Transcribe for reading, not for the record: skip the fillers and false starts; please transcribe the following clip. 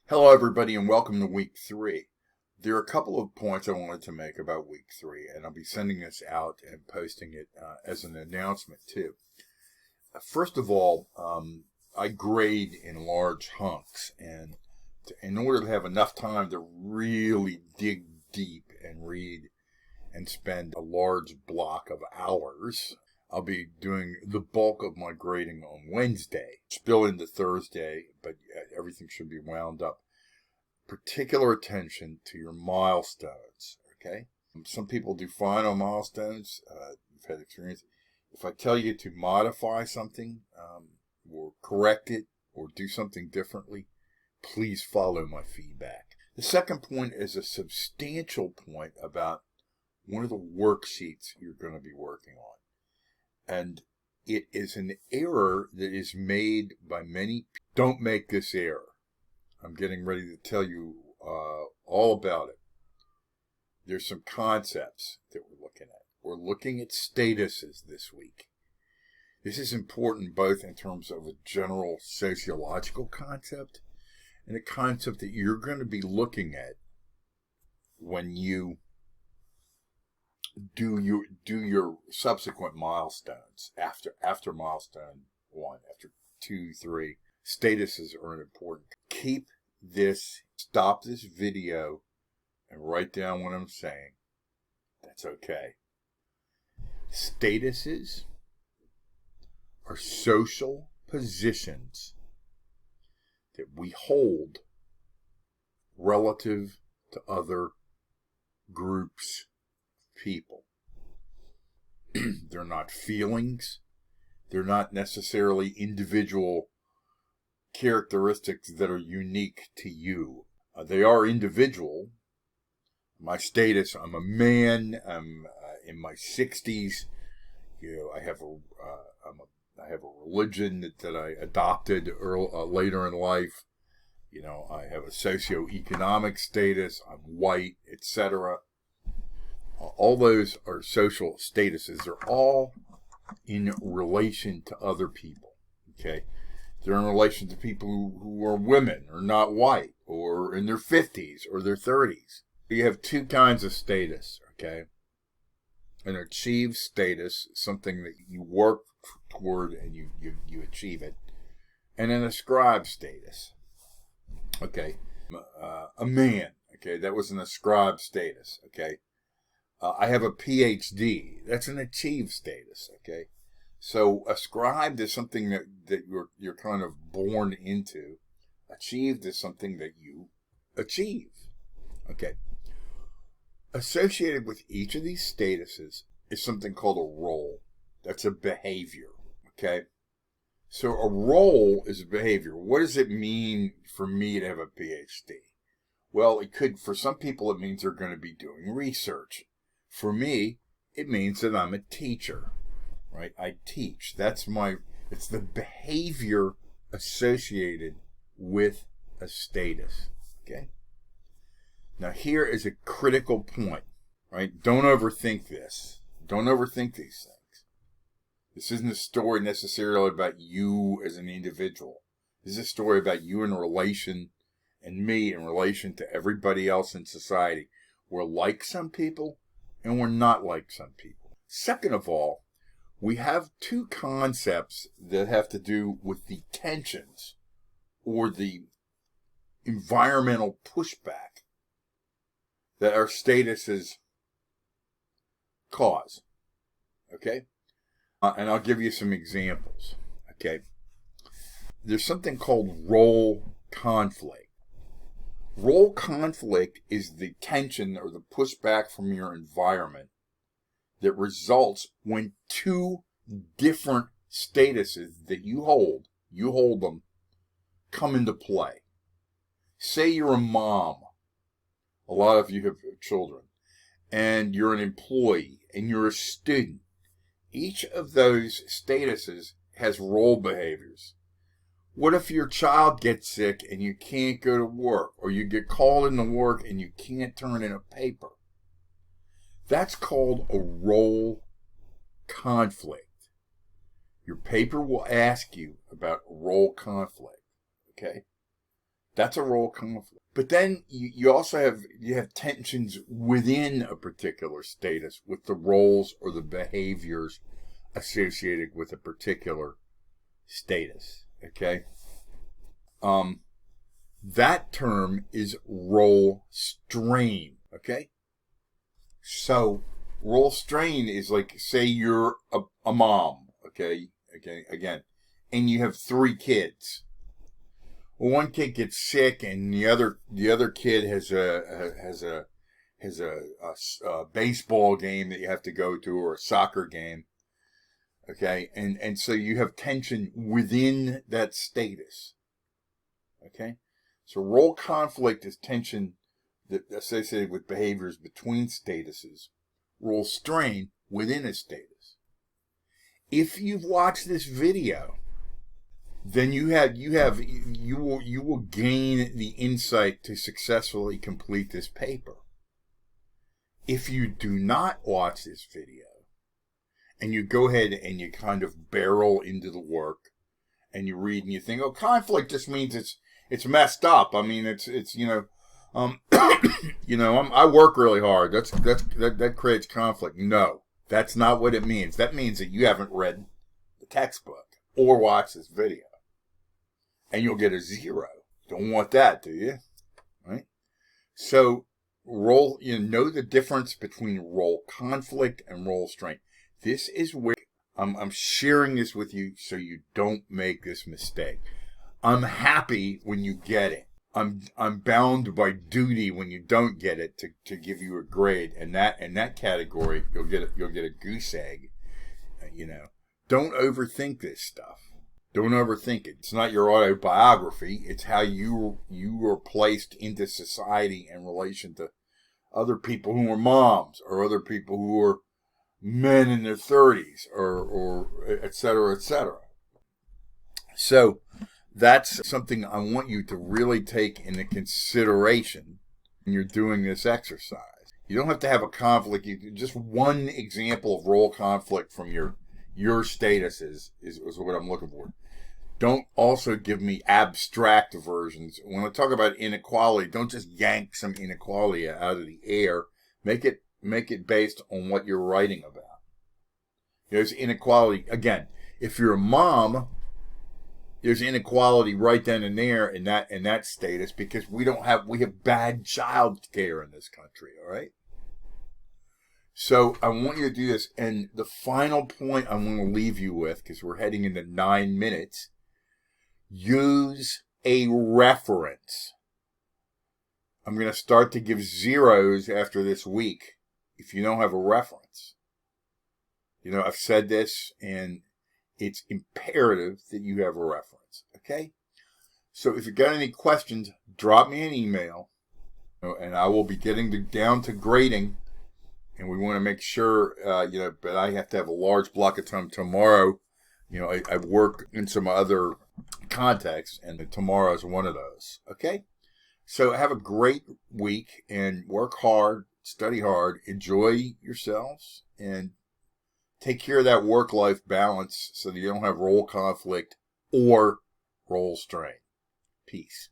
Hello, everybody, and welcome to week 3. There are a couple of points I wanted to make about week 3, and I'll be sending this out and posting it as an announcement, too. First of all, I grade in large hunks, and in order to have enough time to really dig deep and read and spend a large block of hours, I'll be doing the bulk of my grading on Wednesday, spill into Thursday, but everything should be wound up. Particular attention to your milestones, okay? Some people do fine on milestones. You've had experience. If I tell you to modify something or correct it or do something differently, please follow my feedback. The second point is a substantial point about one of the worksheets you're going to be working on. And it is an error that is made by many people. Don't make this error. I'm getting ready to tell you all about it. There's some concepts that we're looking at. We're looking at statuses this week. This is important both in terms of a general sociological concept and a concept that you're going to be looking at when you do your subsequent milestones after milestone 1, after 2, 3. Statuses are important. Stop this video and write down what I'm saying. That's okay. Statuses are social positions that we hold relative to other groups of people. They're not feelings. They're not necessarily individual characteristics that are unique to you. They are individual. My status, I'm a man, I'm in my 60s. I have a religion that I adopted later in life. I have a socioeconomic status, I'm white, etc. All those are social statuses. They're all in relation to other people, okay? They're in relation to people who are women or not white or in their 50s or their 30s. You have two kinds of status, okay? An achieved status, something that you work toward and you achieve it, and an ascribed status, okay? A man, okay, that was an ascribed status, okay? I have a PhD, that's an achieved status, okay? So ascribed is something that you're kind of born into. Achieved is something that you achieve. Okay. Associated with each of these statuses is something called a role. That's a behavior. Okay. So a role is a behavior. What does it mean for me to have a PhD? Well, for some people it means they're going to be doing research. For me, it means that I'm a teacher. Right? I teach. It's the behavior associated with a status. Okay? Now here is a critical point. Right? Don't overthink this. Don't overthink these things. This isn't a story necessarily about you as an individual. This is a story about you in relation and me in relation to everybody else in society. We're like some people and we're not like some people. Second of all, we have two concepts that have to do with the tensions or the environmental pushback that our statuses cause. Okay? And I'll give you some examples. Okay? There's something called role conflict. Role conflict is the tension or the pushback from your environment that results when two different statuses that you hold them, come into play. Say you're a mom. A lot of you have children. And you're an employee and you're a student. Each of those statuses has role behaviors. What if your child gets sick and you can't go to work, or you get called into work and you can't turn in a paper? That's called a role conflict. Your paper will ask you about role conflict, okay? That's a role conflict. But then you also have tensions within a particular status with the roles or the behaviors associated with a particular status. Okay? That term is role strain. Okay? So role strain is like, say you're a mom. Okay? Again, and you have 3 kids. Well, one kid gets sick, and the other kid has a baseball game that you have to go to, or a soccer game. Okay, and so you have tension within that status. Okay, so role conflict is tension that associated with behaviors between statuses. Role strain within a status. If you've watched this video, then you will gain the insight to successfully complete this paper. If you do not watch this video, and you go ahead and you kind of barrel into the work, and you read and you think, oh, conflict just means it's messed up. I mean, it's I work really hard. That creates conflict. No, that's not what it means. That means that you haven't read the textbook or watched this video. And you'll get a 0. Don't want that, do you? Right? So, know the difference between role conflict and role strain. This is where I'm sharing this with you so you don't make this mistake. I'm happy when you get it. I'm bound by duty when you don't get it to give you a grade. And in that category, you'll get a goose egg. Don't overthink this stuff. Don't overthink it. It's not your autobiography. It's how you were placed into society in relation to other people who are moms, or other people who are men in their 30s, or et cetera, et cetera. So that's something I want you to really take into consideration when you're doing this exercise. You don't have to have a conflict. Just one example of role conflict from your statuses is what I'm looking for. Don't also give me abstract versions. When I talk about inequality, don't just yank some inequality out of the air. Make it based on what you're writing about. There's inequality. Again, if you're a mom, there's inequality right then and there in that status, because we have bad child care in this country, all right? So I want you to do this. And the final point I want to leave you with, because we're heading into 9 minutes, use a reference. I'm going to start to give 0s after this week if you don't have a reference. I've said this, and it's imperative that you have a reference. Okay? So if you've got any questions, drop me an email, and I will be getting down to grading. And we want to make sure, but I have to have a large block of time tomorrow. I work in some other contexts, and tomorrow is one of those. Okay? So have a great week, and work hard, study hard, enjoy yourselves, and take care of that work-life balance so that you don't have role conflict or role strain. Peace.